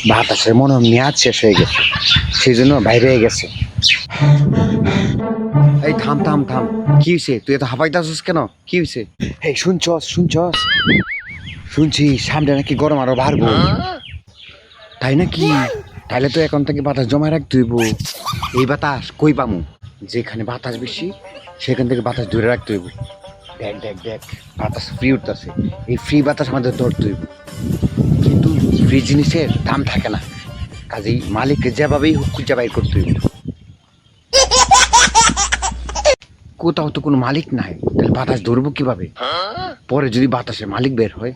বাতাসের মনে হয় মেয়াদ শেষ হয়ে গেছে, সেই জন্য বাইরে হয়ে গেছে। এই থাম থাম থাম, কি হয়েছে? তুই এত হাঁপাইতেছিস কেন? কি হয়েছে? এই শুনছস শুনছস? শুনছি সামনে নাকি গরম আরো বাড়বো। তাই নাকি? তাইলে তো এখন থেকে বাতাস জমা রাখতে হইব। এই বাতাস কই পামু? যেখানে বাতাস বেশি সেখান থেকে বাতাস ধরে রাখতে হইব। দেখ দেখ দেখ, বাতাস ফ্রি উঠতেছে। এই ফ্রি বাতাস আমাদের ধরতে হইব, কিন্তু ফ্রি জিনিসের দাম থাকে না, কাজেই মালিককে যেভাবেই হোক খুঁজে বাইর করতে হইব। কোথাও তো কোনো মালিক নাই, তাহলে বাতাস ধরবো কিভাবে? পরে যদি বাতাসের মালিক বের হয়।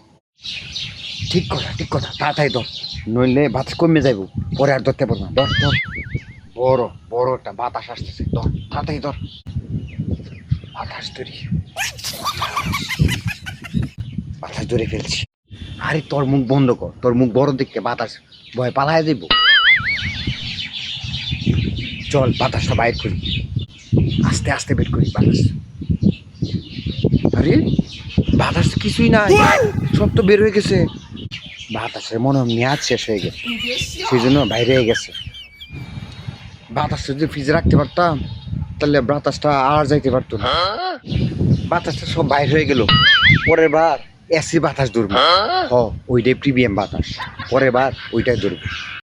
ঠিক কথা ঠিক কথা, তাড়াতাড়ি ধর, নইলে বাতাস কমে যাইব, পরে আর ধরতে পারবো না। ধর ধর, বড় বড় একটা বাতাস আসতেছে, ধর তাড়াতাড়ি ধর। বাতাস ধরি, বাতাস ধরে ফেলছি। আরে তোর মুখ বন্ধ কর, তোর মুখ বড় দেখতে বাতাস ভয় পালায় দেব। চল বাতাসটা বাইর করি, আস্তে আস্তে বের করি বাতাস। আরে বাতাস কিছুই নাই, সব তো বের হয়ে গেছে। বাতাসের মনে হয় মেয়াদ শেষ হয়ে গেছে, সেই জন্য বাইরে হয়ে গেছে। বাতাসটা যদি ফ্রিজে রাখতে পারতাম তাহলে বাতাসটা আর যাইতে পারতো না। বাতাসটা সব বাইর হয়ে গেল। পরের বার এসি বাতাস ধরবো। ওইটাই প্রিমিয়াম বাতাস, পরের বার ওইটাই ধরবো।